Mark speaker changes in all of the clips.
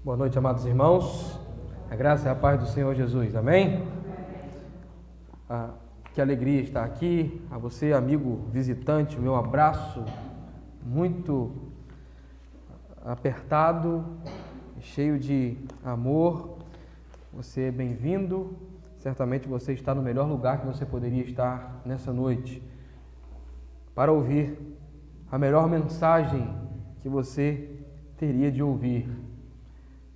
Speaker 1: Boa noite, amados irmãos. A graça e a paz do Senhor Jesus. Amém? Que alegria estar aqui. A você, amigo visitante, meu abraço muito apertado, cheio de amor. Você é bem-vindo. Certamente você está no melhor lugar que você poderia estar nessa noite para ouvir a melhor mensagem que você teria de ouvir.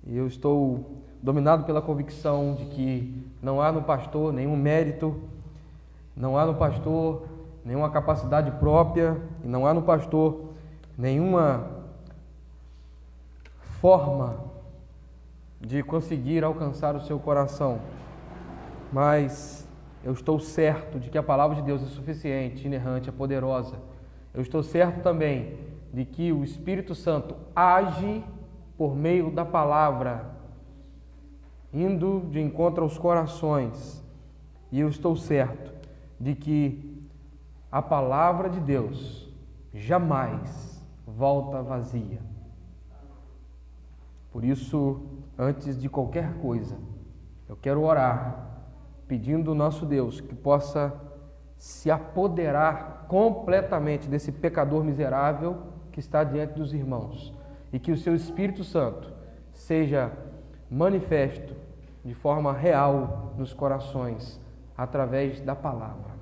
Speaker 1: E eu estou dominado pela convicção de que não há no pastor nenhum mérito, não há no pastor nenhuma capacidade própria, e não há no pastor nenhuma forma de conseguir alcançar o seu coração. Mas eu estou certo de que a palavra de Deus é suficiente, inerrante, é poderosa. Eu estou certo também de que o Espírito Santo age por meio da palavra, indo de encontro aos corações. E eu estou certo de que a palavra de Deus jamais volta vazia. Por isso, antes de qualquer coisa, eu quero orar, pedindo ao nosso Deus que possa se apoderar completamente desse pecador miserável que está diante dos irmãos, e que o seu Espírito Santo seja manifesto de forma real nos corações, através da palavra.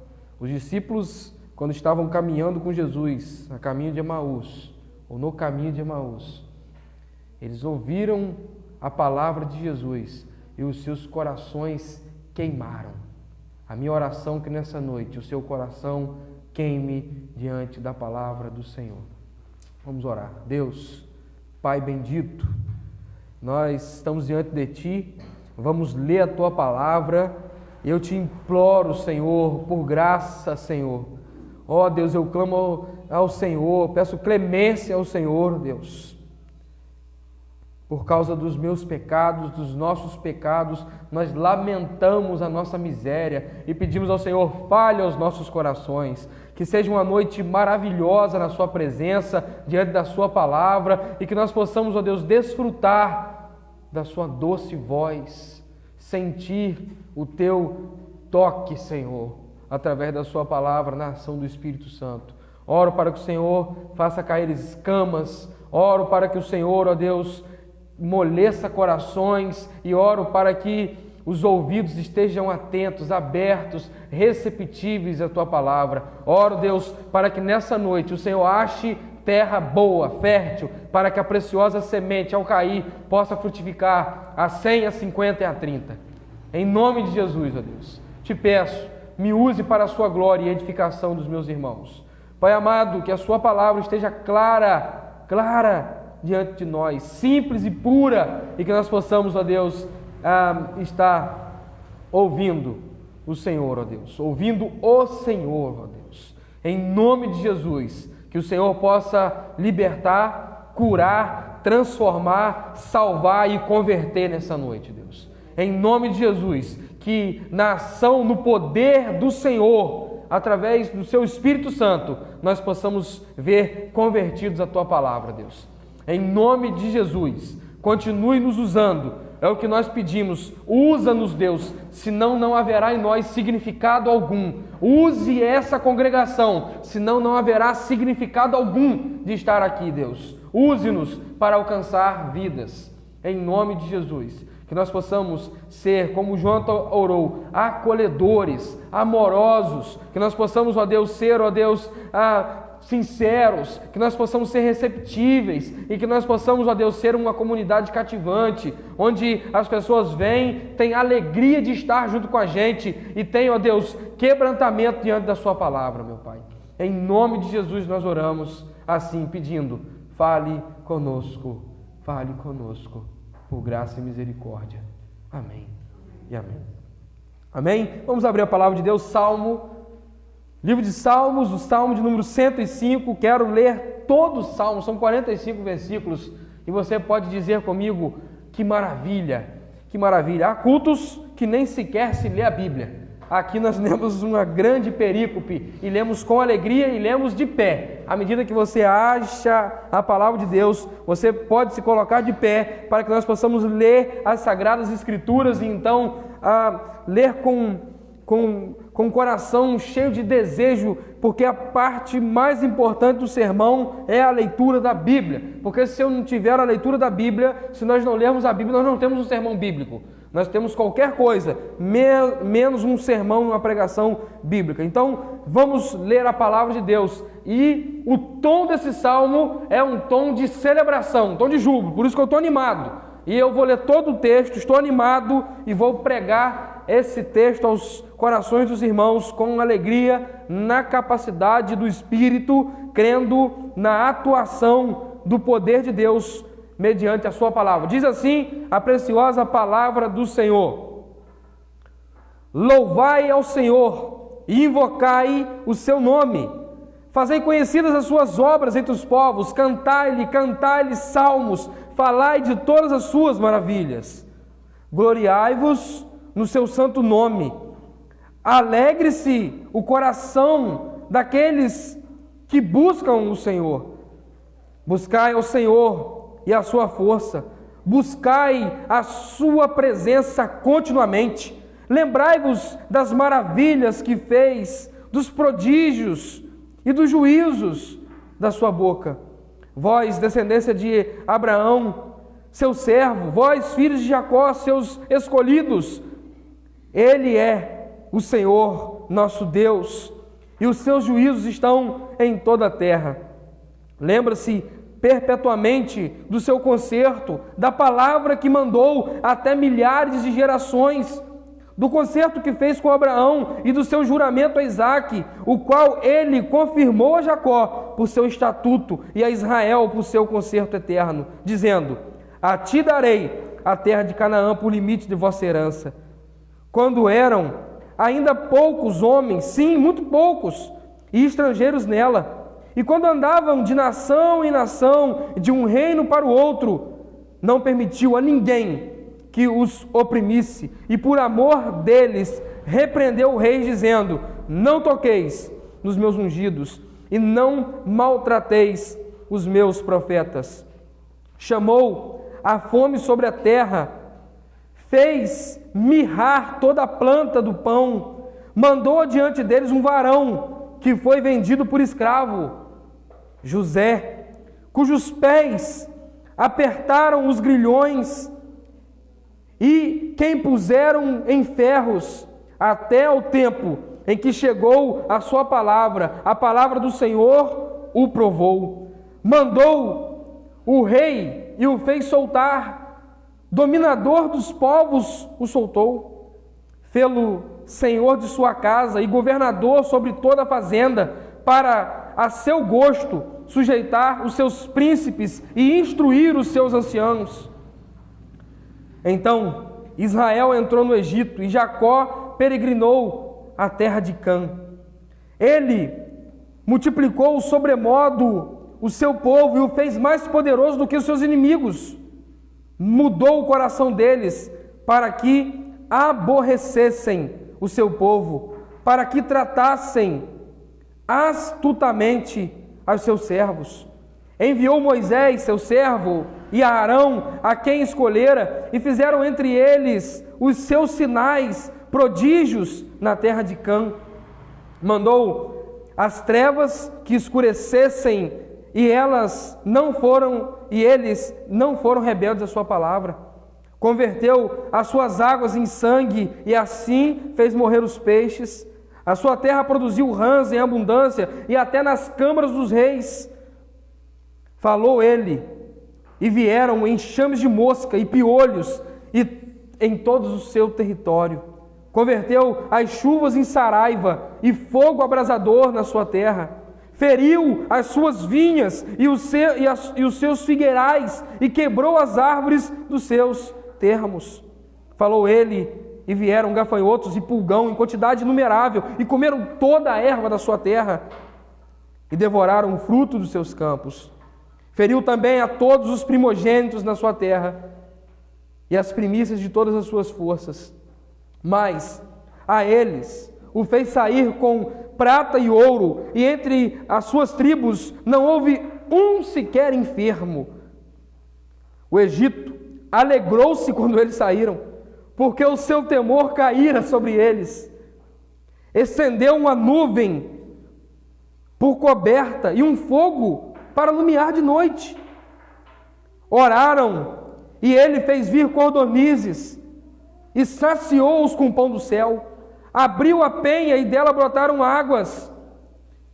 Speaker 1: Os discípulos, quando estavam caminhando com Jesus, a caminho de Emaús, ou no caminho de Emaús, eles ouviram a palavra de Jesus e os seus corações queimaram. A minha oração é que nessa noite o seu coração queime diante da palavra do Senhor. Vamos orar. Deus, Pai bendito, nós estamos diante de Ti, vamos ler a Tua palavra. Eu te imploro, Senhor, por graça, Senhor. Ó Deus, eu clamo ao Senhor, peço clemência ao Senhor, Deus. Por causa dos meus pecados, dos nossos pecados, nós lamentamos a nossa miséria e pedimos ao Senhor, fale aos nossos corações. Que seja uma noite maravilhosa na Sua presença, diante da Sua palavra, e que nós possamos, ó Deus, desfrutar da Sua doce voz, sentir o Teu toque, Senhor, através da Sua palavra, na ação do Espírito Santo. Oro para que o Senhor faça cair escamas, oro para que o Senhor, ó Deus, moleça corações, e oro para que os ouvidos estejam atentos, abertos, receptíveis à Tua palavra. Oro, Deus, para que nessa noite o Senhor ache terra boa, fértil, para que a preciosa semente, ao cair, possa frutificar a 100, a 50 e a 30. Em nome de Jesus, ó Deus, te peço, me use para a Sua glória e edificação dos meus irmãos. Pai amado, que a Sua palavra esteja clara diante de nós, simples e pura, e que nós possamos, ó Deus, estar ouvindo o Senhor, ó Deus, ouvindo o Senhor, ó Deus, em nome de Jesus, que o Senhor possa libertar, curar, transformar, salvar e converter nessa noite, Deus, em nome de Jesus, que na ação, no poder do Senhor, através do Seu Espírito Santo, nós possamos ver convertidos à Tua palavra, Deus. Em nome de Jesus, continue nos usando, é o que nós pedimos. Usa-nos, Deus, senão não haverá em nós significado algum. Use essa congregação, senão não haverá significado algum de estar aqui, Deus. Use-nos para alcançar vidas, em nome de Jesus. Que nós possamos ser, como João orou, acolhedores, amorosos. Que nós possamos, ó Deus, ser, ó Deus, sinceros, que nós possamos ser receptíveis e que nós possamos, ó Deus, ser uma comunidade cativante, onde as pessoas vêm, têm alegria de estar junto com a gente e têm, ó Deus, quebrantamento diante da Sua palavra, meu Pai. Em nome de Jesus nós oramos assim, pedindo, fale conosco, por graça e misericórdia. Amém e amém. Amém? Vamos abrir a palavra de Deus, Livro de Salmos, o Salmo de número 105, quero ler todo o Salmo, são 45 versículos, e você pode dizer comigo, que maravilha, que maravilha. Há cultos que nem sequer se lê a Bíblia, aqui nós lemos uma grande perícope, e lemos com alegria e lemos de pé. À medida que você acha a palavra de Deus, você pode se colocar de pé, para que nós possamos ler as Sagradas Escrituras, e então ler com o coração cheio de desejo, porque a parte mais importante do sermão é a leitura da Bíblia. Porque se eu não tiver a leitura da Bíblia, se nós não lermos a Bíblia, nós não temos um sermão bíblico. Nós temos qualquer coisa, menos um sermão, uma pregação bíblica. Então, vamos ler a palavra de Deus. E o tom desse salmo é um tom de celebração, um tom de júbilo. Por isso que eu estou animado. E eu vou ler todo o texto, estou animado e vou pregar esse texto aos corações dos irmãos com alegria, na capacidade do Espírito, crendo na atuação do poder de Deus mediante a sua palavra. Diz assim a preciosa palavra do Senhor: louvai ao Senhor e invocai o seu nome, fazei conhecidas as suas obras entre os povos, cantai-lhe salmos, falai de todas as suas maravilhas, gloriai-vos no seu santo nome, alegre-se o coração daqueles que buscam o Senhor. Buscai ao Senhor e a sua força, buscai a sua presença continuamente, lembrai-vos das maravilhas que fez, dos prodígios e dos juízos da sua boca. Vós, descendência de Abraão, seu servo, vós, filhos de Jacó, seus escolhidos, Ele é o Senhor, nosso Deus, e os seus juízos estão em toda a terra. Lembra-se perpetuamente do seu concerto, da palavra que mandou até milhares de gerações, do concerto que fez com Abraão e do seu juramento a Isaque, o qual ele confirmou a Jacó por seu estatuto e a Israel por seu concerto eterno, dizendo: a ti darei a terra de Canaã por limite de vossa herança. Quando eram ainda poucos homens, sim, muito poucos, e estrangeiros nela, e quando andavam de nação em nação, de um reino para o outro, não permitiu a ninguém que os oprimisse, e por amor deles repreendeu o rei, dizendo: não toqueis nos meus ungidos, e não maltrateis os meus profetas. Chamou a fome sobre a terra, fez mirrar toda a planta do pão, mandou diante deles um varão que foi vendido por escravo, José, cujos pés apertaram os grilhões e quem puseram em ferros, até o tempo em que chegou a sua palavra, a palavra do Senhor o provou. Mandou o rei e o fez soltar, dominador dos povos o soltou, fê-lo senhor de sua casa e governador sobre toda a fazenda, para a seu gosto sujeitar os seus príncipes e instruir os seus anciãos. Então Israel entrou no Egito e Jacó peregrinou a terra de Cã. Ele multiplicou sobremodo o seu povo e o fez mais poderoso do que os seus inimigos. Mudou o coração deles para que aborrecessem o seu povo, para que tratassem astutamente aos seus servos. Enviou Moisés, seu servo, e a Arão, a quem escolhera, e fizeram entre eles os seus sinais, prodígios na terra de Cã. Mandou as trevas que escurecessem, e eles não foram rebeldes à sua palavra. Converteu as suas águas em sangue, e assim fez morrer os peixes. A sua terra produziu rãs em abundância, e até nas câmaras dos reis falou ele, e vieram enxames de mosca e piolhos em todo o seu território. Converteu as chuvas em saraiva e fogo abrasador na sua terra. Feriu as suas vinhas e os seus figueirais, e quebrou as árvores dos seus termos. Falou ele, e vieram gafanhotos e pulgão em quantidade inumerável, e comeram toda a erva da sua terra, e devoraram o fruto dos seus campos. Feriu também a todos os primogênitos na sua terra, e as primícias de todas as suas forças. Mas a eles, o fez sair com prata e ouro, e entre as suas tribos não houve um sequer enfermo. O Egito alegrou-se quando eles saíram, porque o seu temor caíra sobre eles. Estendeu uma nuvem por coberta e um fogo para iluminar de noite. Oraram, e ele fez vir cordonizes, e saciou-os com o pão do céu. Abriu a penha, e dela brotaram águas,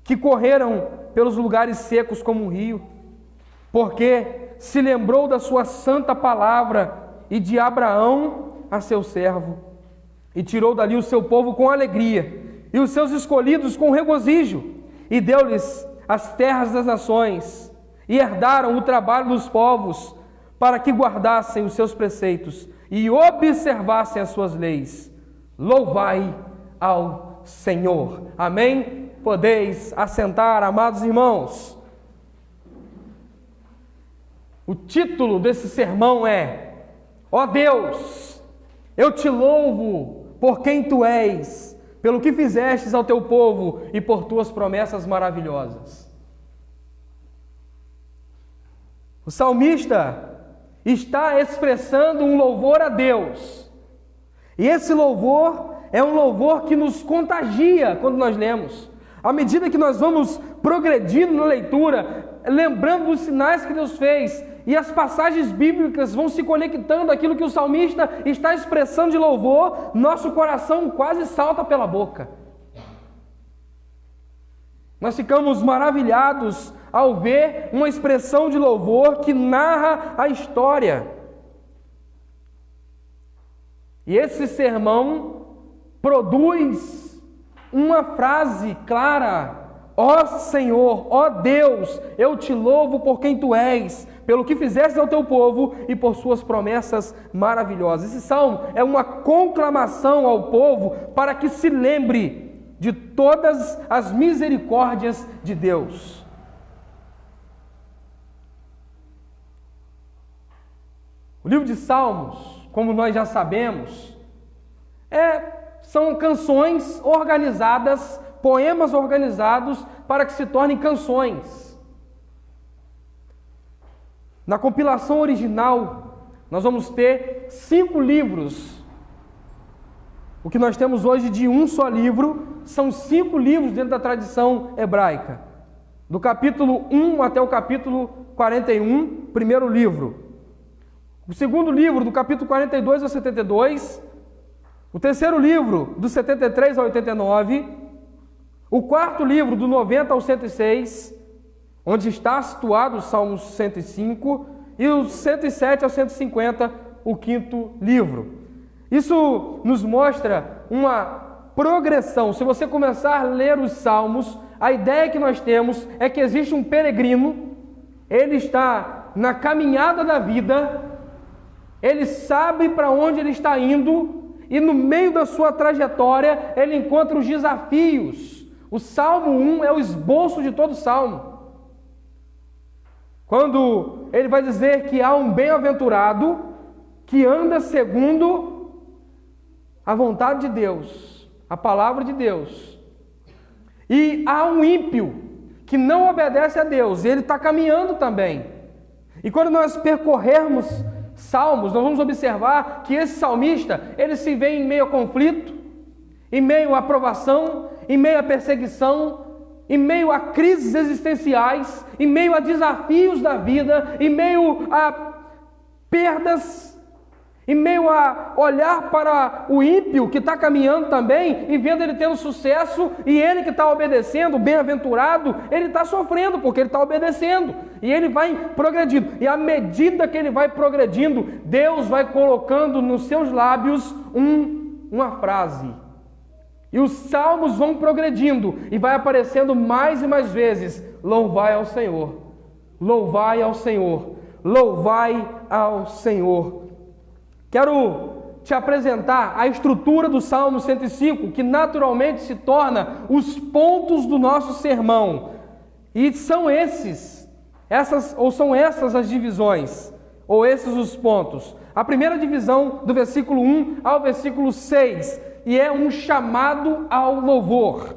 Speaker 1: que correram pelos lugares secos como um rio. Porque se lembrou da sua santa palavra, e de Abraão a seu servo, e tirou dali o seu povo com alegria, e os seus escolhidos com regozijo, e deu-lhes as terras das nações, e herdaram o trabalho dos povos, para que guardassem os seus preceitos, e observassem as suas leis. Louvai ao Senhor. Amém? Podeis assentar, amados irmãos. O título desse sermão é: ó Deus, eu te louvo por quem tu és, pelo que fizestes ao teu povo e por tuas promessas maravilhosas. O salmista está expressando um louvor a Deus. E esse louvor é um louvor que nos contagia quando nós lemos. À medida que nós vamos progredindo na leitura, lembrando dos sinais que Deus fez, e as passagens bíblicas vão se conectando àquilo que o salmista está expressando de louvor, nosso coração quase salta pela boca. Nós ficamos maravilhados ao ver uma expressão de louvor que narra a história. E esse sermão produz uma frase clara: ó Senhor, ó Deus, eu te louvo por quem tu és, pelo que fizeste ao teu povo e por suas promessas maravilhosas. Esse salmo é uma conclamação ao povo para que se lembre de todas as misericórdias de Deus. O livro de Salmos, como nós já sabemos, são canções organizadas, poemas organizados para que se tornem canções. Na compilação original, nós vamos ter 5 livros. O que nós temos hoje de um só livro, são 5 livros dentro da tradição hebraica. Do capítulo 1 até o capítulo 41, primeiro livro. O segundo livro, do capítulo 42 ao 72. O terceiro livro, do 73 ao 89. O quarto livro, do 90 ao 106, onde está situado o Salmo 105. E o 107 ao 150, o quinto livro. Isso nos mostra uma progressão. Se você começar a ler os Salmos, a ideia que nós temos é que existe um peregrino, ele está na caminhada da vida, ele sabe para onde ele está indo, e no meio da sua trajetória, ele encontra os desafios. O Salmo 1 é o esboço de todo o Salmo. Quando ele vai dizer que há um bem-aventurado que anda segundo a vontade de Deus, a palavra de Deus. E há um ímpio que não obedece a Deus, e ele está caminhando também. E quando nós percorrermos Salmos, nós vamos observar que esse salmista, ele se vê em meio a conflito, em meio à provação, em meio à perseguição, em meio a crises existenciais, em meio a desafios da vida, em meio a perdas, em meio a olhar para o ímpio que está caminhando também e vendo ele tendo sucesso, e ele que está obedecendo, bem-aventurado, ele está sofrendo porque ele está obedecendo, e ele vai progredindo, e à medida que ele vai progredindo, Deus vai colocando nos seus lábios uma frase, e os salmos vão progredindo, e vai aparecendo mais e mais vezes: louvai ao Senhor, louvai ao Senhor, louvai ao Senhor. Quero te apresentar a estrutura do Salmo 105, que naturalmente se torna os pontos do nosso sermão. E são essas as divisões, ou esses os pontos. A primeira divisão, do versículo 1 ao versículo 6, e é um chamado ao louvor.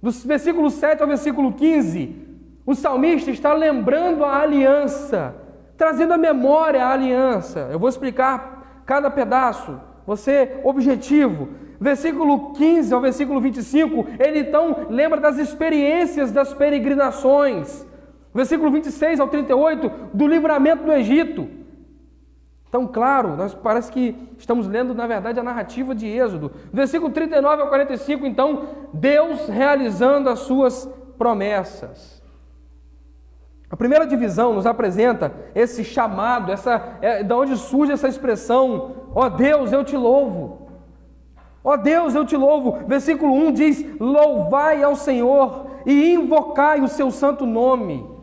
Speaker 1: Dos versículos 7 ao versículo 15, o salmista está lembrando a aliança, trazendo à memória a aliança. Eu vou explicar cada pedaço, você objetivo. Versículo 15 ao versículo 25, ele então lembra das experiências das peregrinações. Versículo 26 ao 38, do livramento do Egito. Então, claro, parece que estamos lendo, na verdade, a narrativa de Êxodo. Versículo 39 ao 45, então, Deus realizando as suas promessas. A primeira divisão nos apresenta esse chamado, da onde surge essa expressão, ó Deus, eu te louvo. Ó Deus, eu te louvo. Versículo 1 diz, louvai ao Senhor e invocai o seu santo nome.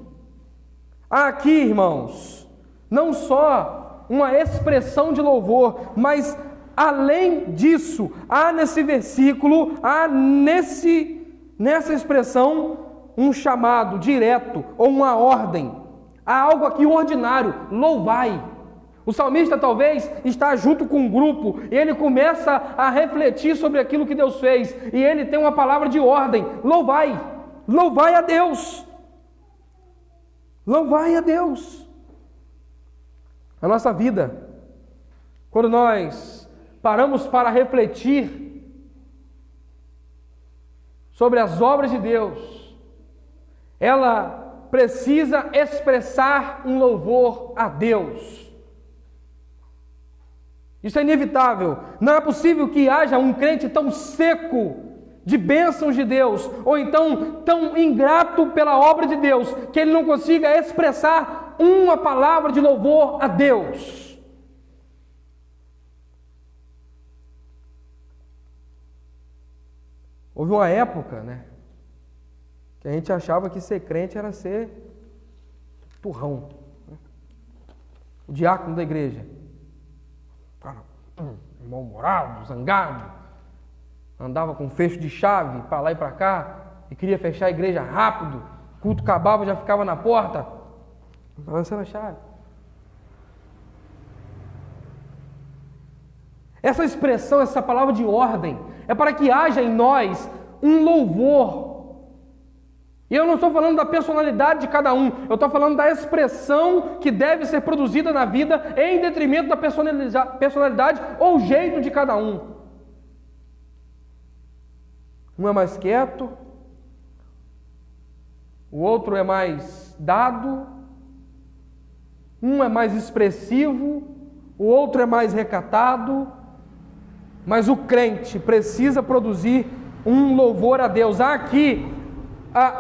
Speaker 1: Há aqui, irmãos, não só uma expressão de louvor, mas além disso, há nesse versículo, nessa expressão, um chamado direto ou uma ordem. Há algo aqui ordinário, louvai. O salmista talvez está junto com um grupo e ele começa a refletir sobre aquilo que Deus fez e ele tem uma palavra de ordem, louvai, louvai a Deus. Louvai a Deus. A nossa vida, quando nós paramos para refletir sobre as obras de Deus, ela precisa expressar um louvor a Deus. Isso é inevitável. Não é possível que haja um crente tão seco de bênçãos de Deus, ou então tão ingrato pela obra de Deus, que ele não consiga expressar uma palavra de louvor a Deus. Houve uma época, que a gente achava que ser crente era ser turrão, o diácono da igreja, mal-humorado, zangado, andava com fecho de chave para lá e para cá e queria fechar a igreja rápido, o culto acabava, já ficava na porta, lançando a chave. Essa expressão, essa palavra de ordem, é para que haja em nós um louvor. E eu não estou falando da personalidade de cada um, eu estou falando da expressão que deve ser produzida na vida em detrimento da personalidade ou jeito de cada um. Um é mais quieto, o outro é mais dado, um é mais expressivo, o outro é mais recatado, mas o crente precisa produzir um louvor a Deus. Há aqui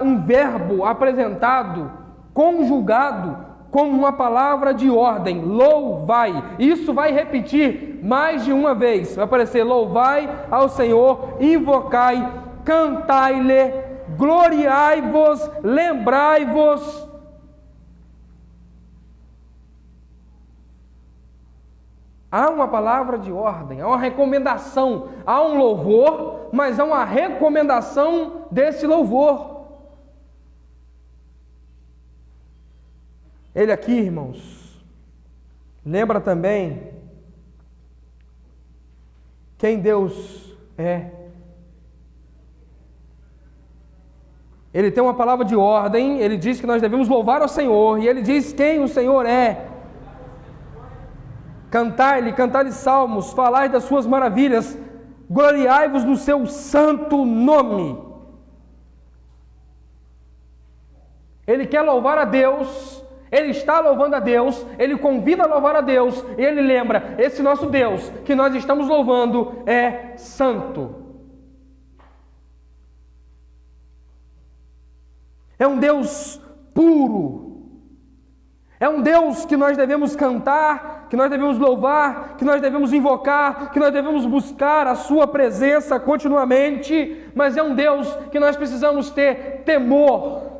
Speaker 1: um verbo apresentado, conjugado, como uma palavra de ordem, louvai. Isso vai repetir mais de uma vez. Vai aparecer louvai ao Senhor, invocai, cantai-lhe, gloriai-vos, lembrai-vos. Há uma palavra de ordem, há uma recomendação, há um louvor, mas há uma recomendação desse louvor. Ele aqui, irmãos, lembra também quem Deus é. Ele tem uma palavra de ordem, ele diz que nós devemos louvar ao Senhor, e ele diz quem o Senhor é. Cantai-lhe salmos, falai das suas maravilhas, gloriai-vos no seu santo nome. Ele quer louvar a Deus, ele está louvando a Deus, ele convida a louvar a Deus, e ele lembra, esse nosso Deus que nós estamos louvando é santo. É um Deus puro. É um Deus que nós devemos cantar, que nós devemos louvar, que nós devemos invocar, que nós devemos buscar a sua presença continuamente, mas é um Deus que nós precisamos ter temor.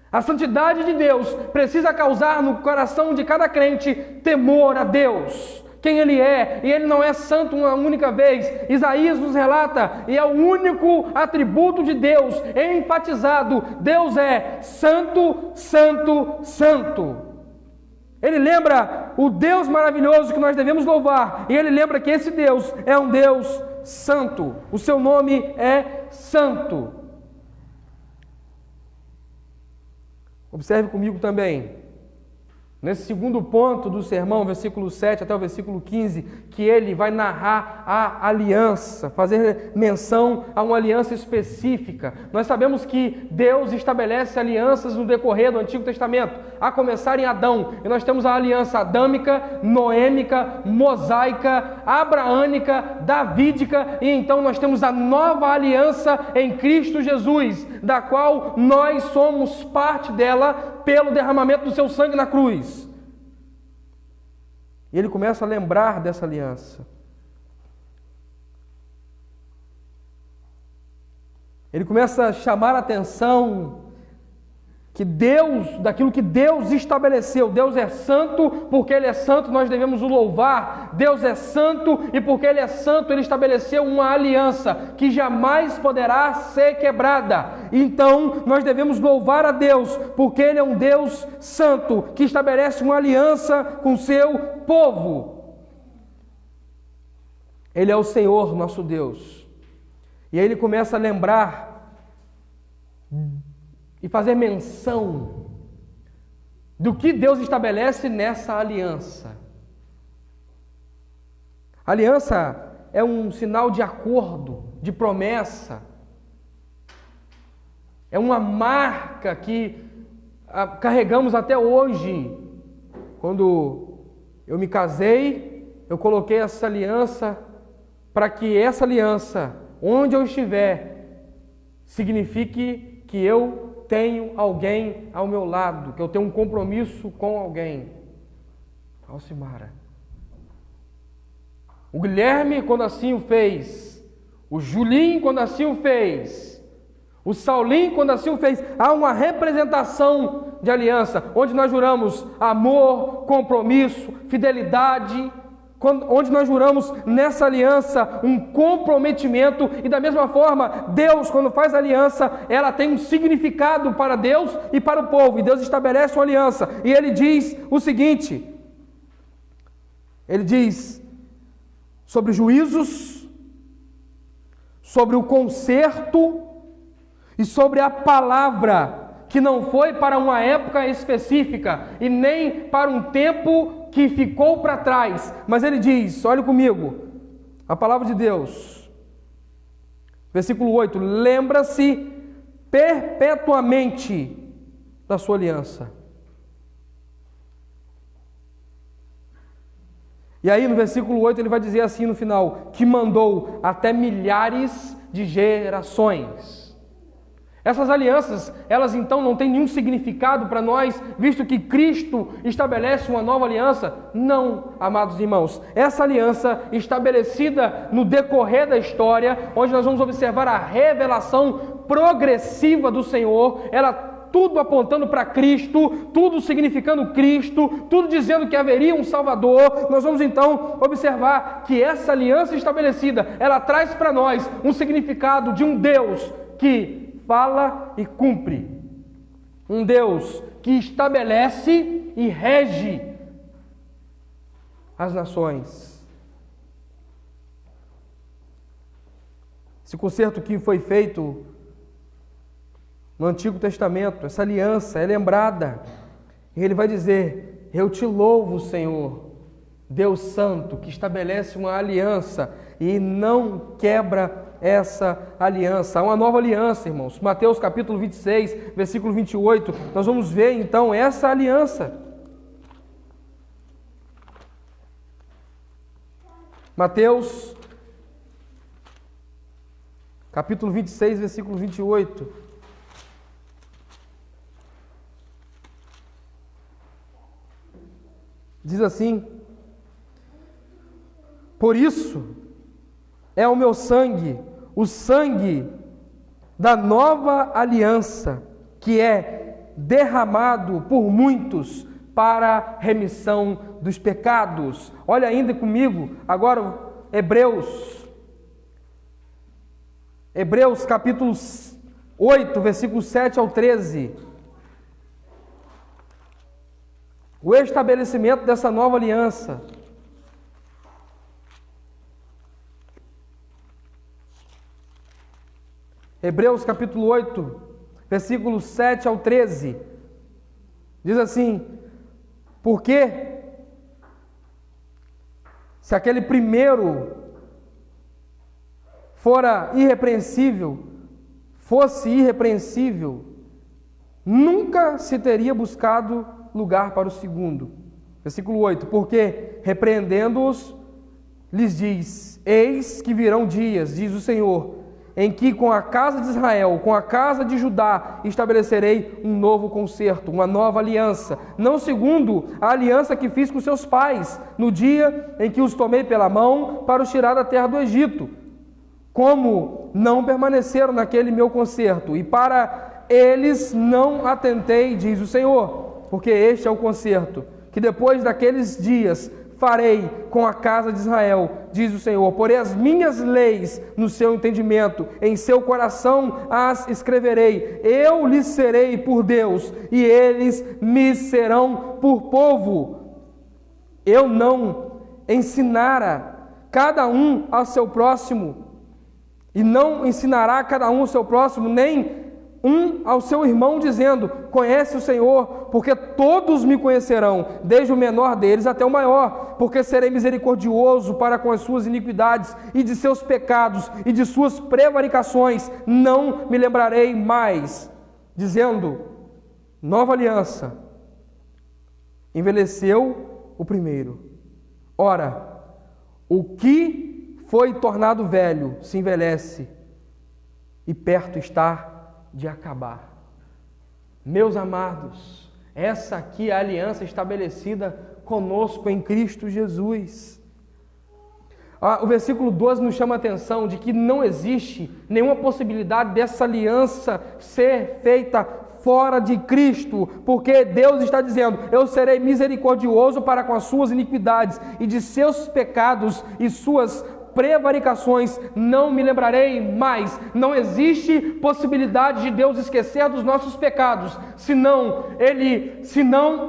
Speaker 1: A santidade de Deus precisa causar no coração de cada crente temor a Deus, quem Ele é, e Ele não é santo uma única vez. Isaías nos relata, e é o único atributo de Deus enfatizado: Deus é santo, santo, santo. Ele lembra o Deus maravilhoso que nós devemos louvar, e ele lembra que esse Deus é um Deus santo. O seu nome é santo. Observe comigo também, nesse segundo ponto do sermão, versículo 7 até o versículo 15, que ele vai narrar a aliança, fazer menção a uma aliança específica. Nós sabemos que Deus estabelece alianças no decorrer do Antigo Testamento, a começar em Adão. E nós temos a aliança adâmica, noêmica, mosaica, abraânica, davídica, e então nós temos a nova aliança em Cristo Jesus, da qual nós somos parte dela pelo derramamento do seu sangue na cruz. E ele começa a lembrar dessa aliança. Ele começa a chamar a atenção que daquilo que Deus estabeleceu. Deus é santo, porque Ele é santo, nós devemos o louvar. Deus é santo, e porque Ele é santo, Ele estabeleceu uma aliança que jamais poderá ser quebrada. Então, nós devemos louvar a Deus, porque Ele é um Deus santo, que estabelece uma aliança com o seu povo. Ele é o Senhor, nosso Deus. E aí ele começa a lembrar e fazer menção do que Deus estabelece nessa aliança. A aliança é um sinal de acordo, de promessa. É uma marca que carregamos até hoje. Quando eu me casei, eu coloquei essa aliança para que essa aliança, onde eu estiver, signifique que eu tenho alguém ao meu lado, que eu tenho um compromisso com alguém. Alcimara. O Guilherme, quando assim o fez. O Julinho, quando assim o fez. O Saulinho, quando assim o fez. Há uma representação de aliança, onde nós juramos amor, compromisso, fidelidade, onde nós juramos nessa aliança um comprometimento. E da mesma forma, Deus, quando faz aliança, ela tem um significado para Deus e para o povo, e Deus estabelece uma aliança, e Ele diz o seguinte, Ele diz sobre juízos, sobre o conserto e sobre a palavra, que não foi para uma época específica e nem para um tempo que ficou para trás, mas ele diz, olha comigo, a palavra de Deus, versículo 8, lembra-se perpetuamente da sua aliança. E aí no versículo 8 ele vai dizer assim no final, que mandou até milhares de gerações. Essas alianças, elas então não têm nenhum significado para nós, visto que Cristo estabelece uma nova aliança? Não, amados irmãos. Essa aliança estabelecida no decorrer da história, onde nós vamos observar a revelação progressiva do Senhor, ela tudo apontando para Cristo, tudo significando Cristo, tudo dizendo que haveria um Salvador. Nós vamos então observar que essa aliança estabelecida, ela traz para nós um significado de um Deus que fala e cumpre. Um Deus que estabelece e rege as nações. Esse concerto que foi feito no Antigo Testamento, essa aliança é lembrada. E ele vai dizer, eu te louvo, Senhor, Deus Santo, que estabelece uma aliança e não quebra essa aliança. Há uma nova aliança, irmãos. Mateus capítulo 26, versículo 28, nós vamos ver então essa aliança. Mateus capítulo 26, versículo 28. Diz assim, por isso é o meu sangue, o sangue da nova aliança, que é derramado por muitos para remissão dos pecados. Olha ainda comigo, agora Hebreus capítulo 8, versículo 7 ao 13. O estabelecimento dessa nova aliança. Hebreus capítulo 8, versículos 7 ao 13. Diz assim: porque se aquele primeiro fosse irrepreensível, nunca se teria buscado lugar para o segundo. Versículo 8: porque, repreendendo-os, lhes diz: eis que virão dias, diz o Senhor, em que com a casa de Israel, com a casa de Judá, estabelecerei um novo concerto, uma nova aliança, não segundo a aliança que fiz com seus pais, no dia em que os tomei pela mão para os tirar da terra do Egito, como não permaneceram naquele meu concerto, e para eles não atentei, diz o Senhor, porque este é o concerto, que depois daqueles dias farei com a casa de Israel, diz o Senhor. Porei as minhas leis no seu entendimento, em seu coração as escreverei. Eu lhes serei por Deus, e eles me serão por povo. Eu não ensinara cada um ao seu próximo, e não ensinará cada um ao seu próximo, nem um ao seu irmão, dizendo: conhece o Senhor, porque todos me conhecerão, desde o menor deles até o maior, porque serei misericordioso para com as suas iniquidades, e de seus pecados e de suas prevaricações não me lembrarei mais, dizendo: nova aliança envelheceu o primeiro. Ora, o que foi tornado velho se envelhece, e perto está de acabar. Meus amados, essa aqui é a aliança estabelecida conosco em Cristo Jesus. O versículo 12 nos chama a atenção de que não existe nenhuma possibilidade dessa aliança ser feita fora de Cristo, porque Deus está dizendo: eu serei misericordioso para com as suas iniquidades, e de seus pecados e suas prevaricações não me lembrarei mais. Não existe possibilidade de Deus esquecer dos nossos pecados, se não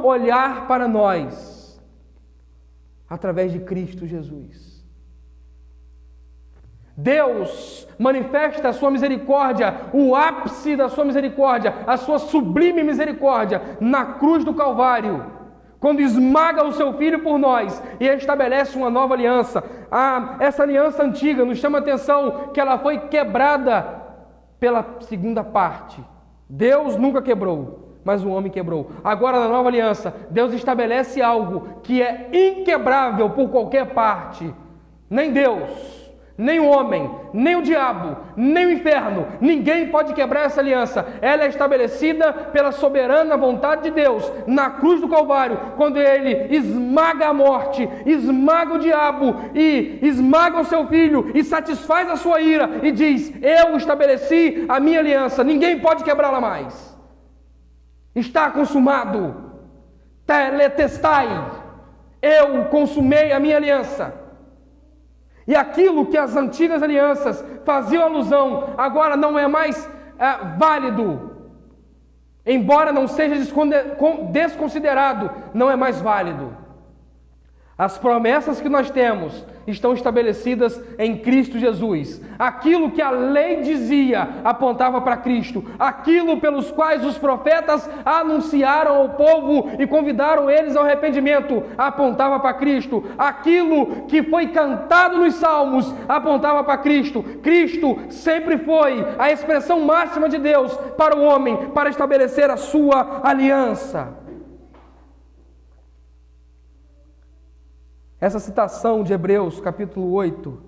Speaker 1: olhar para nós através de Cristo Jesus. Deus manifesta a sua misericórdia, o ápice da sua misericórdia, a sua sublime misericórdia na cruz do Calvário, quando esmaga o seu Filho por nós e estabelece uma nova aliança. Essa aliança antiga nos chama a atenção que ela foi quebrada pela segunda parte. Deus nunca quebrou, mas o homem quebrou. Agora, na nova aliança, Deus estabelece algo que é inquebrável por qualquer parte. Nem Deus, nem o homem, nem o diabo, nem o inferno, ninguém pode quebrar essa aliança. Ela é estabelecida pela soberana vontade de Deus na cruz do Calvário, quando Ele esmaga a morte, esmaga o diabo e esmaga o seu Filho e satisfaz a sua ira e diz: eu estabeleci a minha aliança, ninguém pode quebrá-la mais. Está consumado. Teletestai. Eu consumei a minha aliança. E aquilo que as antigas alianças faziam alusão, agora não é mais válido. Embora não seja desconsiderado, não é mais válido. As promessas que nós temos estão estabelecidas em Cristo Jesus. Aquilo que a lei dizia apontava para Cristo. Aquilo pelos quais os profetas anunciaram ao povo e convidaram eles ao arrependimento apontava para Cristo. Aquilo que foi cantado nos Salmos apontava para Cristo. Cristo sempre foi a expressão máxima de Deus para o homem, para estabelecer a sua aliança. Essa citação de Hebreus capítulo 8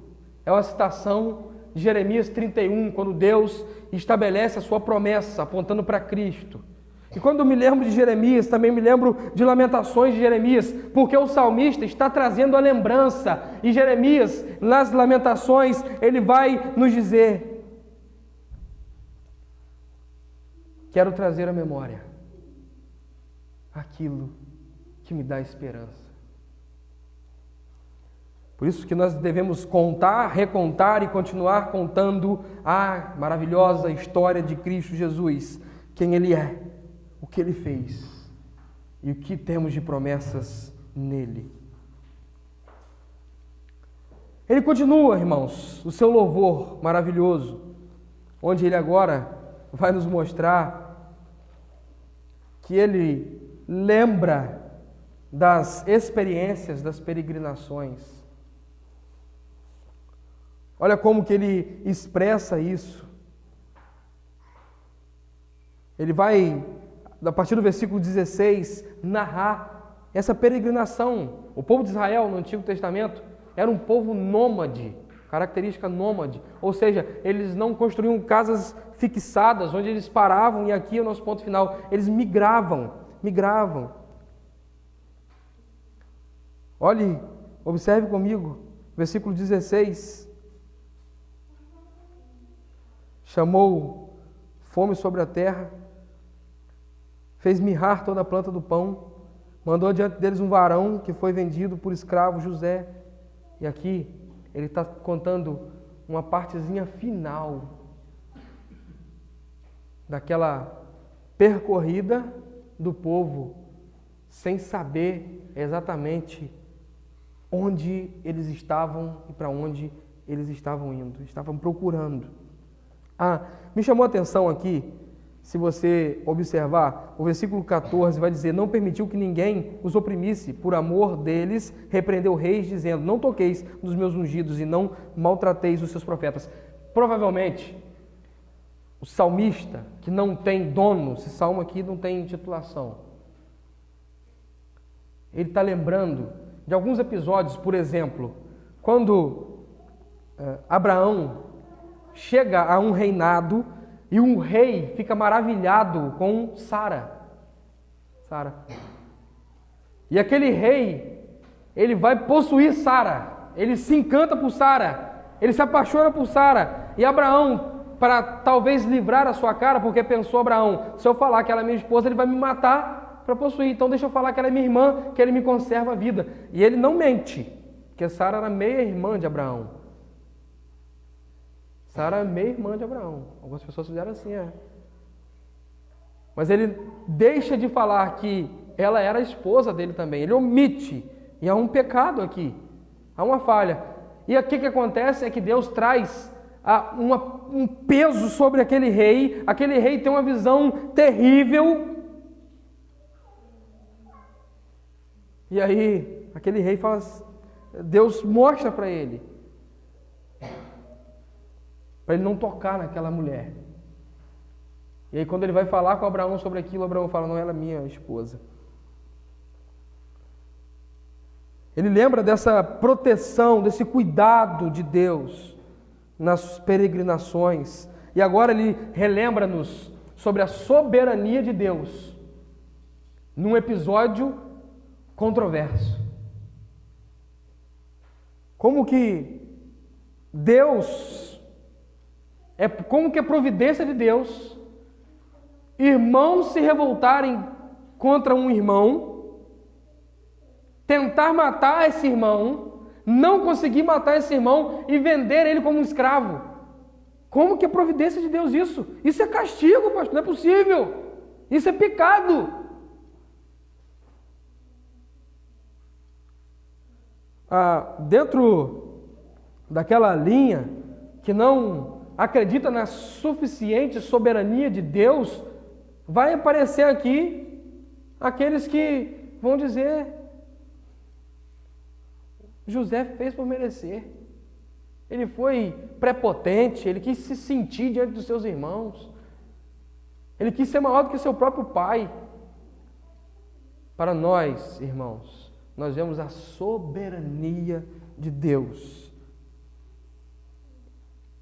Speaker 1: é uma citação de Jeremias 31, quando Deus estabelece a sua promessa apontando para Cristo. E quando eu me lembro de Jeremias, também me lembro de Lamentações de Jeremias, porque o salmista está trazendo a lembrança. E Jeremias, nas Lamentações, ele vai nos dizer: quero trazer à memória aquilo que me dá esperança. Por isso que nós devemos contar, recontar e continuar contando a maravilhosa história de Cristo Jesus, quem Ele é, o que Ele fez e o que temos de promessas nele. Ele continua, irmãos, o seu louvor maravilhoso, onde ele agora vai nos mostrar que ele lembra das experiências, das peregrinações. Olha como que ele expressa isso. Ele vai, a partir do versículo 16, narrar essa peregrinação. O povo de Israel, no Antigo Testamento, era um povo nômade, característica nômade. Ou seja, eles não construíam casas fixadas, onde eles paravam, e aqui é o nosso ponto final. Eles migravam. Olhe, observe comigo, versículo 16. Chamou fome sobre a terra, fez mirrar toda a planta do pão, mandou diante deles um varão que foi vendido por escravo, José. E aqui ele está contando uma partezinha final daquela percorrida do povo, sem saber exatamente onde eles estavam e para onde eles estavam indo, estavam procurando. Me chamou a atenção aqui, se você observar, o versículo 14 vai dizer: não permitiu que ninguém os oprimisse, por amor deles repreendeu reis, dizendo: não toqueis nos meus ungidos e não maltrateis os seus profetas. Provavelmente, o salmista, que não tem dono, esse salmo aqui não tem intitulação, ele está lembrando de alguns episódios. Por exemplo, quando Abraão chega a um reinado e um rei fica maravilhado com Sara. E aquele rei, ele vai possuir Sara, ele se encanta por Sara, ele se apaixona por Sara. E Abraão, para talvez livrar a sua cara, porque pensou Abraão: se eu falar que ela é minha esposa, ele vai me matar para possuir, então deixa eu falar que ela é minha irmã, que ele me conserva a vida. E ele não mente, porque Sara era meia-irmã de Abraão. Sara é meia-irmã de Abraão. Algumas pessoas fizeram assim, Mas ele deixa de falar que ela era a esposa dele também. Ele omite. E há um pecado aqui. Há uma falha. E aqui o que acontece é que Deus traz um peso sobre aquele rei. Aquele rei tem uma visão terrível. E aí, aquele rei fala, Deus mostra para ele não tocar naquela mulher. E aí quando ele vai falar com Abraão sobre aquilo, Abraão fala: não, ela é minha esposa. Ele lembra dessa proteção, desse cuidado de Deus nas peregrinações. E agora ele relembra-nos sobre a soberania de Deus num episódio controverso. Como que como que a providência de Deus, irmãos se revoltarem contra um irmão, tentar matar esse irmão, não conseguir matar esse irmão e vender ele como um escravo. Como que é a providência de Deus isso? Isso é castigo, pastor, não é possível. Isso é pecado. Dentro daquela linha que não acredita na suficiente soberania de Deus, vai aparecer aqui aqueles que vão dizer: José fez por merecer. Ele foi prepotente, ele quis se sentir diante dos seus irmãos. Ele quis ser maior do que seu próprio pai. Para nós, irmãos, nós vemos a soberania de Deus.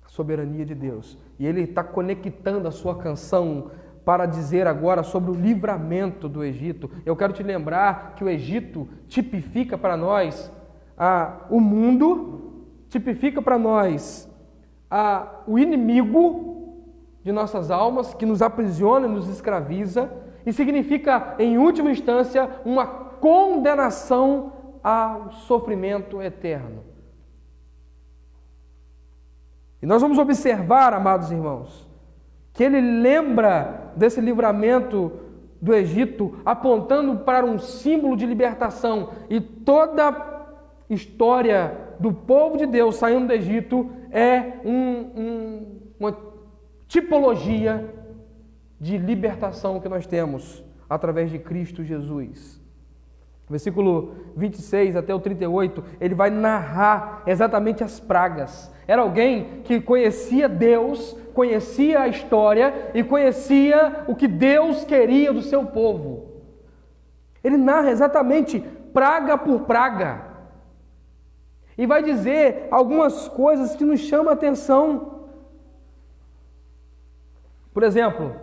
Speaker 1: Soberania de Deus. E ele está conectando a sua canção para dizer agora sobre o livramento do Egito. Eu quero te lembrar que o Egito tipifica para nós o mundo, tipifica para nós o inimigo de nossas almas, que nos aprisiona e nos escraviza, e significa, em última instância, uma condenação ao sofrimento eterno. E nós vamos observar, amados irmãos, que ele lembra desse livramento do Egito, apontando para um símbolo de libertação. E toda a história do povo de Deus saindo do Egito é uma tipologia de libertação que nós temos através de Cristo Jesus. Versículo 26 até o 38, ele vai narrar exatamente as pragas. Era alguém que conhecia Deus, conhecia a história e conhecia o que Deus queria do seu povo. Ele narra exatamente praga por praga. E vai dizer algumas coisas que nos chamam a atenção. Por exemplo,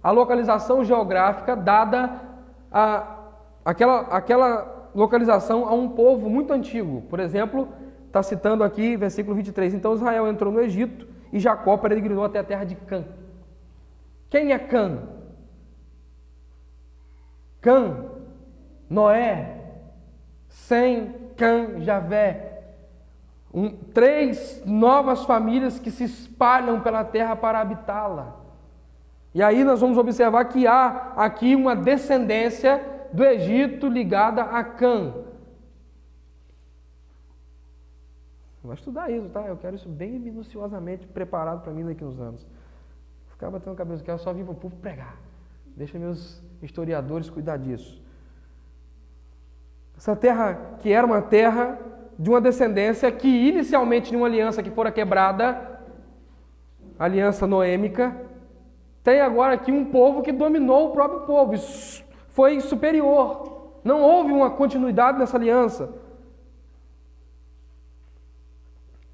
Speaker 1: a localização geográfica dada aquela localização a um povo muito antigo. Por exemplo, está citando aqui, versículo 23. Então Israel entrou no Egito e Jacó peregrinou até a terra de Cã. Quem é Cã? Cã, Noé, Sem, Cã, Javé. 3 novas famílias que se espalham pela terra para habitá-la. E aí nós vamos observar que há aqui uma descendência do Egito ligada a Cã. Vai estudar isso, tá? Eu quero isso bem minuciosamente preparado para mim daqui uns anos. Ficar batendo a cabeça, eu quero só vir para o povo pregar. Deixa meus historiadores cuidar disso. Essa terra que era uma terra de uma descendência que inicialmente de uma aliança que fora quebrada, aliança noêmica, tem agora aqui um povo que dominou o próprio povo, foi superior, não houve uma continuidade nessa aliança.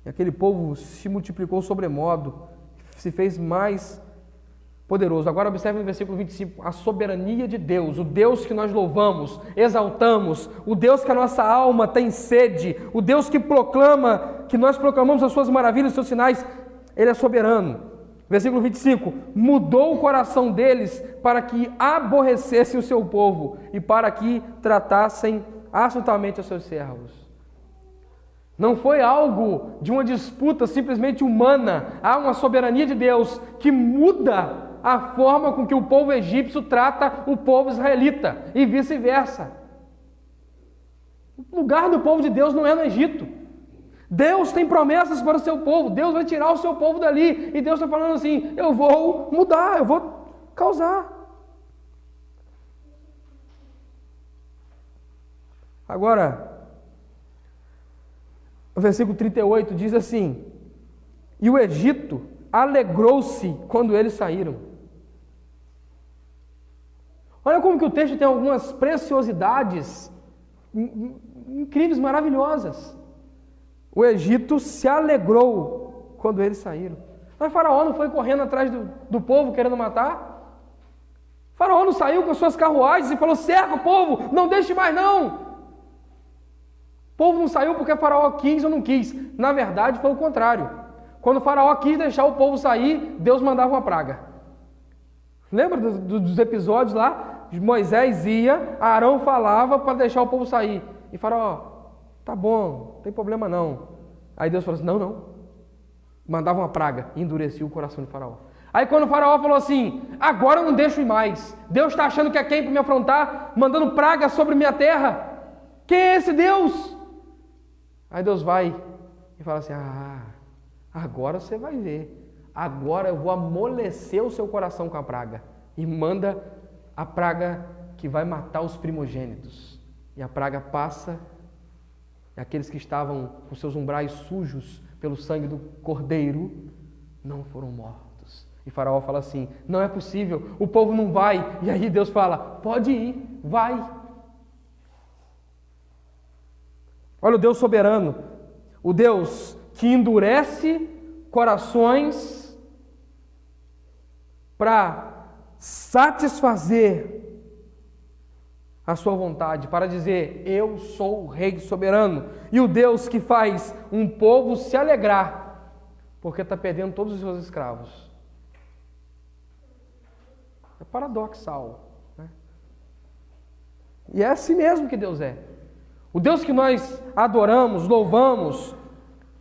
Speaker 1: E aquele povo se multiplicou sobremodo, se fez mais poderoso. Agora observe no versículo 25, a soberania de Deus, o Deus que nós louvamos, exaltamos, o Deus que a nossa alma tem sede, o Deus que nós proclamamos as suas maravilhas, os seus sinais, Ele é soberano. Versículo 25, mudou o coração deles para que aborrecessem o seu povo e para que tratassem absolutamente os seus servos. Não foi algo de uma disputa simplesmente humana, há uma soberania de Deus que muda a forma com que o povo egípcio trata o povo israelita e vice-versa. O lugar do povo de Deus não é no Egito. Deus tem promessas para o seu povo, Deus vai tirar o seu povo dali e Deus está falando assim, eu vou mudar, eu vou causar. Agora, o versículo 38 diz assim, e o Egito alegrou-se quando eles saíram. Olha como que o texto tem algumas preciosidades incríveis, maravilhosas. O Egito se alegrou quando eles saíram. Mas Faraó não foi correndo atrás do povo querendo matar? Faraó não saiu com suas carruagens e falou, cerca o povo, não deixe mais não. O povo não saiu porque Faraó quis ou não quis. Na verdade foi o contrário. Quando Faraó quis deixar o povo sair, Deus mandava uma praga. Lembra dos episódios lá? Moisés ia, Arão falava para deixar o povo sair. E Faraó, tá bom, não tem problema não. Aí Deus falou assim, não. Mandava uma praga e endurecia o coração de Faraó. Aí quando o Faraó falou assim, agora eu não deixo ir mais. Deus está achando que é quem para me afrontar, mandando praga sobre minha terra. Quem é esse Deus? Aí Deus vai e fala assim, agora você vai ver. Agora eu vou amolecer o seu coração com a praga. E manda a praga que vai matar os primogênitos. E a praga passa, e aqueles que estavam com seus umbrais sujos pelo sangue do cordeiro, não foram mortos. E Faraó fala assim, não é possível, o povo não vai. E aí Deus fala, pode ir, vai. Olha o Deus soberano, o Deus que endurece corações para satisfazer a sua vontade, para dizer, eu sou o Rei soberano. E o Deus que faz um povo se alegrar, porque está perdendo todos os seus escravos. É paradoxal, né? E é assim mesmo que Deus é. O Deus que nós adoramos, louvamos,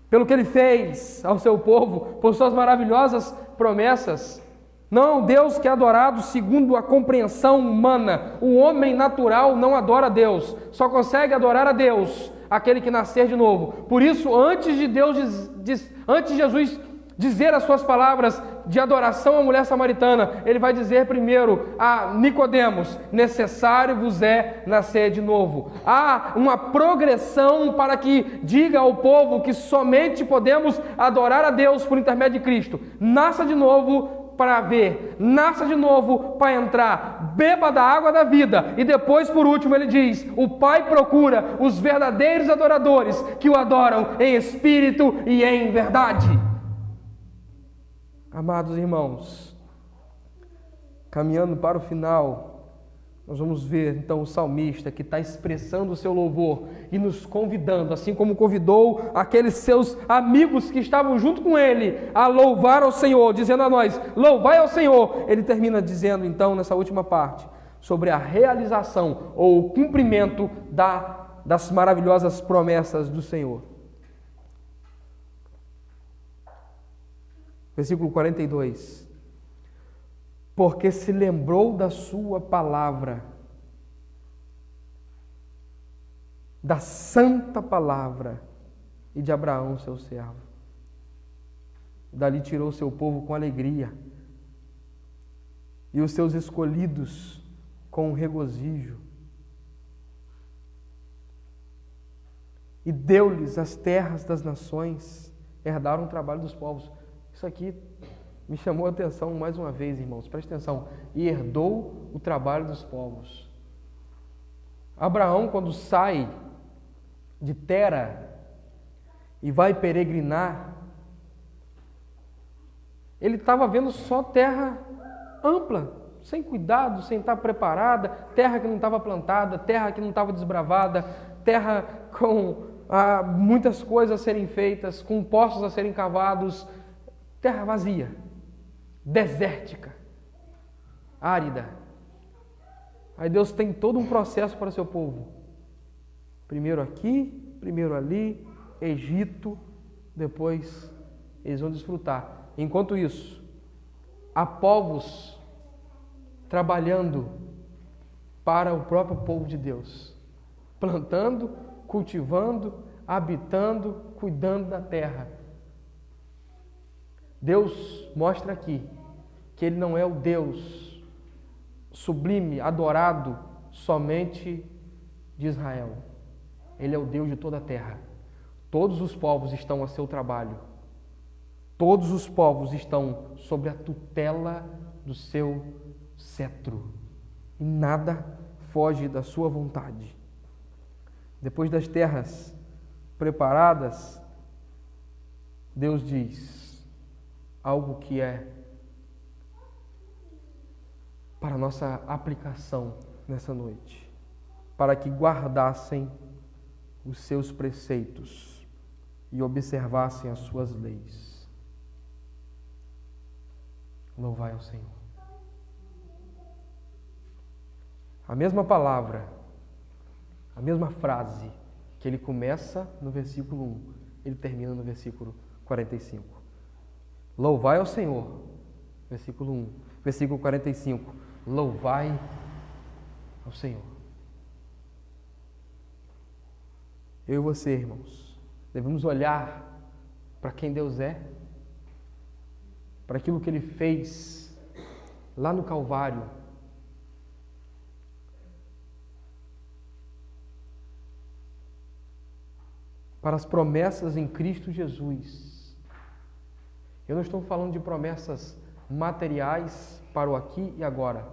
Speaker 1: pelo que Ele fez ao seu povo, por suas maravilhosas promessas. Não, Deus que é adorado segundo a compreensão humana. O homem natural não adora a Deus, só consegue adorar a Deus aquele que nascer de novo. Por isso, antes de Jesus dizer as suas palavras, de adoração à mulher samaritana, ele vai dizer primeiro a Nicodemos: necessário vos é nascer de novo. Há uma progressão para que diga ao povo que somente podemos adorar a Deus por intermédio de Cristo. Nasça de novo para ver, nasça de novo para entrar, beba da água da vida. E depois, por último, ele diz: o Pai procura os verdadeiros adoradores que o adoram em espírito e em verdade. Amados irmãos, caminhando para o final, nós vamos ver então o salmista que está expressando o seu louvor e nos convidando, assim como convidou aqueles seus amigos que estavam junto com ele, a louvar ao Senhor, dizendo a nós: louvai ao Senhor. Ele termina dizendo então, nessa última parte, sobre a realização ou o cumprimento das maravilhosas promessas do Senhor. Versículo 42. Porque se lembrou da sua palavra, da santa palavra, e de Abraão, seu servo. Dali tirou seu povo com alegria, e os seus escolhidos com regozijo. E deu-lhes as terras das nações, herdaram o trabalho dos povos. Isso aqui me chamou a atenção mais uma vez, irmãos, preste atenção. E herdou o trabalho dos povos. Abraão, quando sai de Tera e vai peregrinar, ele estava vendo só terra ampla, sem cuidado, sem estar preparada, terra que não estava plantada, terra que não estava desbravada, terra com muitas coisas a serem feitas, com poços a serem cavados, terra vazia, desértica, árida. Aí Deus tem todo um processo para o seu povo. Primeiro aqui, primeiro ali, Egito, depois eles vão desfrutar. Enquanto isso, há povos trabalhando para o próprio povo de Deus, plantando, cultivando, habitando, cuidando da terra. Deus mostra aqui que Ele não é o Deus sublime, adorado somente de Israel. Ele é o Deus de toda a terra. Todos os povos estão a seu trabalho. Todos os povos estão sob a tutela do seu cetro. E nada foge da sua vontade. Depois das terras preparadas, Deus diz algo que é para nossa aplicação nessa noite, para que guardassem os seus preceitos e observassem as suas leis. Louvai ao Senhor. A mesma palavra, a mesma frase que ele começa no versículo 1, ele termina no versículo 45. Louvai ao Senhor, versículo 1. Versículo 45, louvai ao Senhor. Eu e você, irmãos, devemos olhar para quem Deus é, para aquilo que Ele fez lá no Calvário, para as promessas em Cristo Jesus. Eu não estou falando de promessas materiais para o aqui e agora.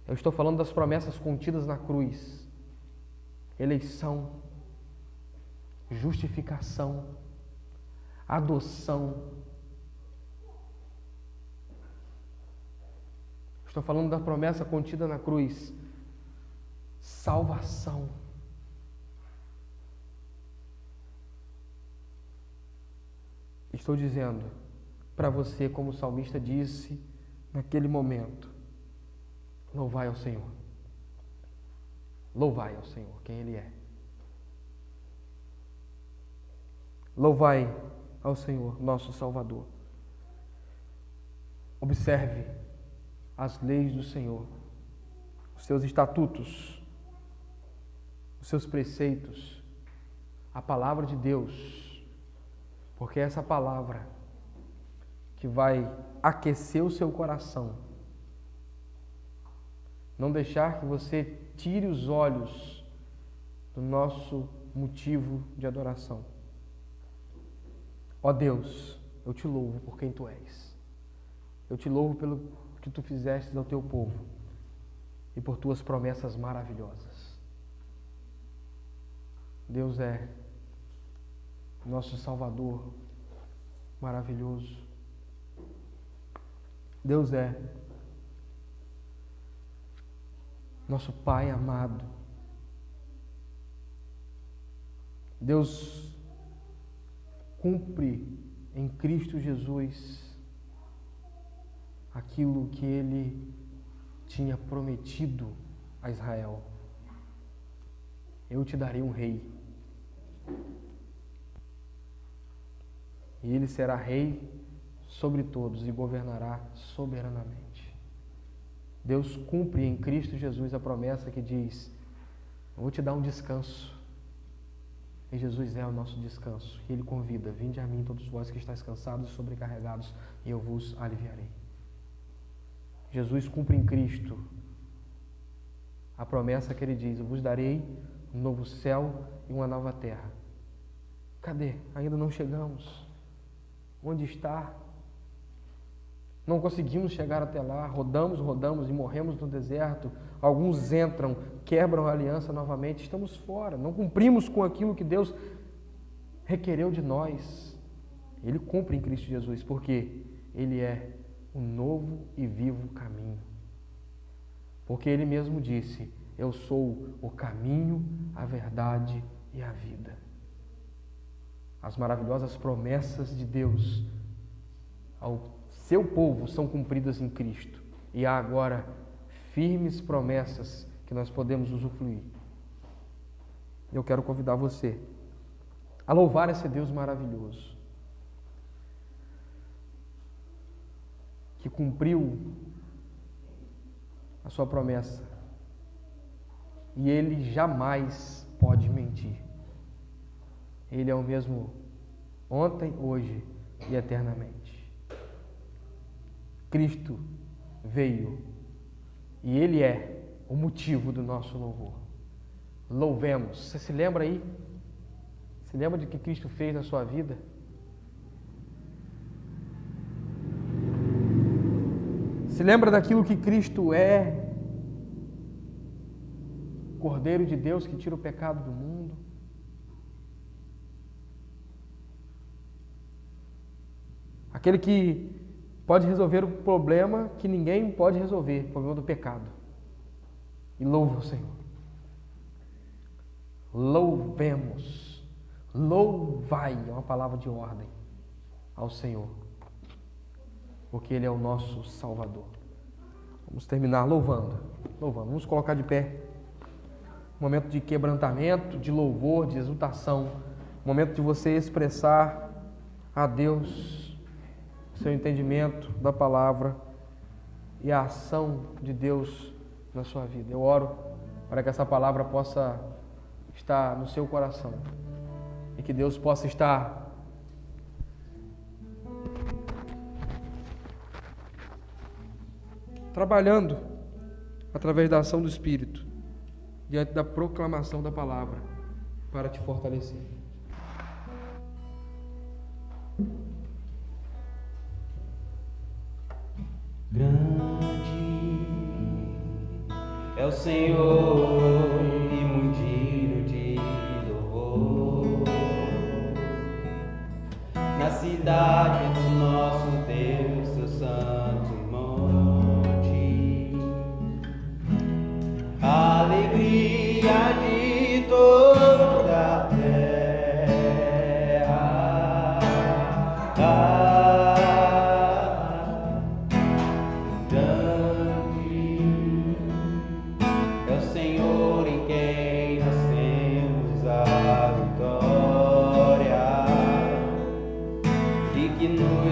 Speaker 1: Eu estou falando das promessas contidas na cruz. Eleição, justificação, adoção. Estou falando da promessa contida na cruz. Salvação. Estou dizendo para você, como o salmista disse naquele momento: louvai ao Senhor. Louvai ao Senhor, quem Ele é. Louvai ao Senhor, nosso Salvador. Observe as leis do Senhor, os seus estatutos, os seus preceitos, a palavra de Deus, porque essa palavra que vai aquecer o seu coração. Não deixar que você tire os olhos do nosso motivo de adoração. Ó Deus, eu te louvo por quem Tu és. Eu te louvo pelo que Tu fizeste ao Teu povo e por Tuas promessas maravilhosas. Deus é nosso Salvador maravilhoso. Deus é nosso Pai amado. Deus cumpre em Cristo Jesus aquilo que Ele tinha prometido a Israel. Eu te darei um rei. E ele será rei sobre todos e governará soberanamente. Deus cumpre em Cristo Jesus a promessa que diz: eu vou te dar um descanso. E Jesus é o nosso descanso. E Ele convida: vinde a mim todos vós que estáis cansados e sobrecarregados, e eu vos aliviarei. Jesus cumpre em Cristo a promessa que Ele diz: eu vos darei um novo céu e uma nova terra. Cadê? Ainda não chegamos. Onde está? Não conseguimos chegar até lá, rodamos e morremos no deserto. Alguns entram, quebram a aliança novamente, estamos fora, não cumprimos com aquilo que Deus requereu de nós. Ele cumpre em Cristo Jesus, porque Ele é o novo e vivo caminho. Porque Ele mesmo disse: eu sou o caminho, a verdade e a vida. As maravilhosas promessas de Deus ao seu povo são cumpridas em Cristo. E há agora firmes promessas que nós podemos usufruir. Eu quero convidar você a louvar esse Deus maravilhoso, que cumpriu a sua promessa. E Ele jamais pode mentir. Ele é o mesmo ontem, hoje e eternamente. Cristo veio e Ele é o motivo do nosso louvor. Louvemos. Você se lembra aí? Se lembra de que Cristo fez na sua vida? Se lembra daquilo que Cristo é? Cordeiro de Deus que tira o pecado do mundo. Aquele que pode resolver o problema que ninguém pode resolver, o problema do pecado. E louve o Senhor. Louvemos. Louvai é uma palavra de ordem ao Senhor, porque Ele é o nosso Salvador. Vamos terminar louvando. Vamos colocar de pé. Um momento de quebrantamento, de louvor, de exultação. Um momento de você expressar a Deus seu entendimento da palavra e a ação de Deus na sua vida. Eu oro para que essa palavra possa estar no seu coração e que Deus possa estar trabalhando através da ação do Espírito diante da proclamação da palavra para te fortalecer.
Speaker 2: Grande é o Senhor e muito digno de louvor na cidade do nosso Deus, seu santo monte. A alegria de toda a terra. Que nos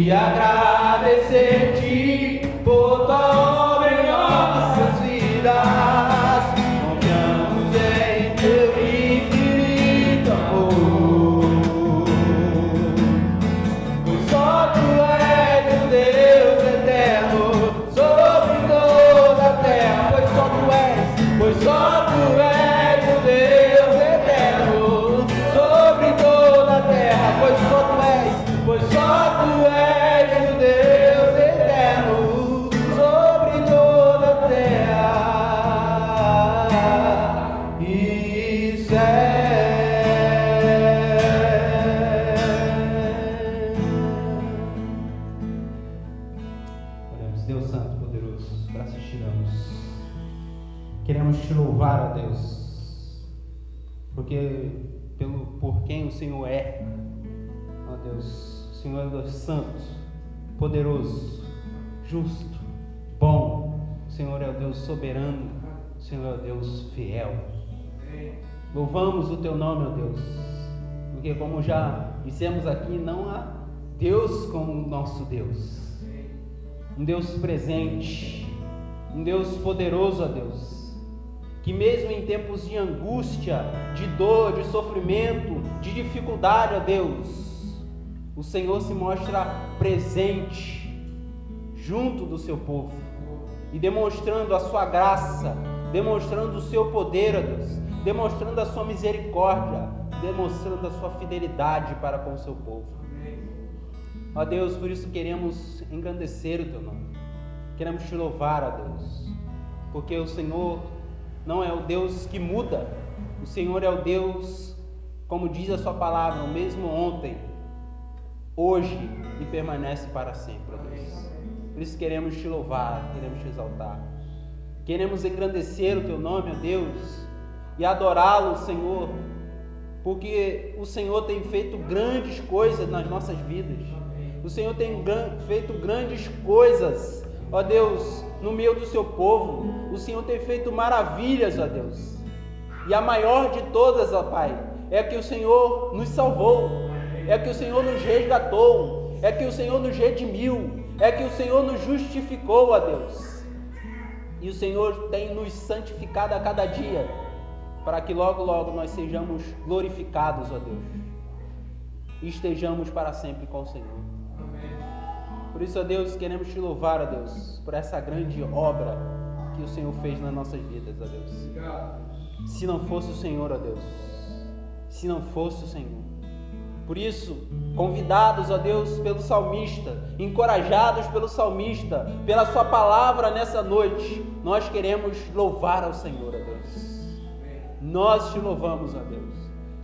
Speaker 2: de agradecer-te por tua obra em nossas vidas. Confiamos em teu infinito amor, pois só tu és o Deus eterno sobre toda a terra. Pois só tu és o Deus eterno sobre toda a terra. Pois só tu és o Deus eterno sobre toda a terra e céu. Oremos, Deus Santo, poderoso, braços te damos. Queremos te louvar, ó Deus, porque por quem o Senhor é, ó Deus. O Senhor é Deus santo, poderoso, justo, bom. O Senhor é o Deus soberano, o Senhor é o Deus fiel. Louvamos o teu nome, ó Deus, porque como já dissemos aqui, não há Deus como o nosso Deus. Um Deus presente, um Deus poderoso, ó Deus, que mesmo em tempos de angústia, de dor, de sofrimento, de dificuldade, ó Deus, o Senhor se mostra presente junto do seu povo e demonstrando a sua graça, demonstrando o seu poder, ó Deus, demonstrando a sua misericórdia, demonstrando a sua fidelidade para com o seu povo. Ó Deus, por isso queremos engrandecer o teu nome, queremos te louvar, ó Deus, porque o Senhor não é o Deus que muda, o Senhor é o Deus, como diz a sua palavra, o mesmo ontem, hoje e permanece para sempre, ó Deus. Por isso queremos te louvar, queremos te exaltar, queremos engrandecer o teu nome, ó Deus, e adorá-lo, Senhor, porque o Senhor tem feito grandes coisas nas nossas vidas, o Senhor tem feito grandes coisas, ó Deus, no meio do seu povo. O Senhor tem feito maravilhas, ó Deus, e a maior de todas, ó Pai, é que o Senhor nos salvou, é que o Senhor nos resgatou, é que o Senhor nos redimiu, é que o Senhor nos justificou, ó Deus, e o Senhor tem nos santificado a cada dia, para que logo, logo nós sejamos glorificados, ó Deus, e estejamos para sempre com o Senhor. Por isso, ó Deus, queremos te louvar, ó Deus, por essa grande obra que o Senhor fez nas nossas vidas, ó Deus. Se não fosse o Senhor, ó Deus, se não fosse o Senhor. Por isso, convidados, ó Deus, pelo salmista, encorajados pelo salmista, pela sua palavra nessa noite, nós queremos louvar ao Senhor, ó Deus. Nós te louvamos, ó Deus.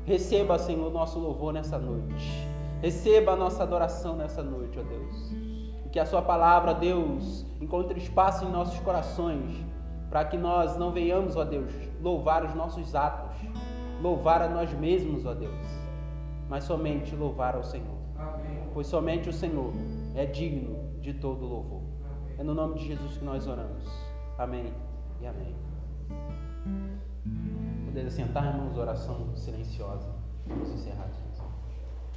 Speaker 2: Receba, Senhor, o nosso louvor nessa noite. Receba a nossa adoração nessa noite, ó Deus. E que a sua palavra, Deus, encontre espaço em nossos corações, para que nós não venhamos, ó Deus, louvar os nossos atos, louvar a nós mesmos, ó Deus, mas somente louvar ao Senhor. Amém. Pois somente o Senhor é digno de todo louvor. Amém. É no nome de Jesus que nós oramos. Amém e amém. Poder assentar, irmãos, oração silenciosa. Vamos encerrar.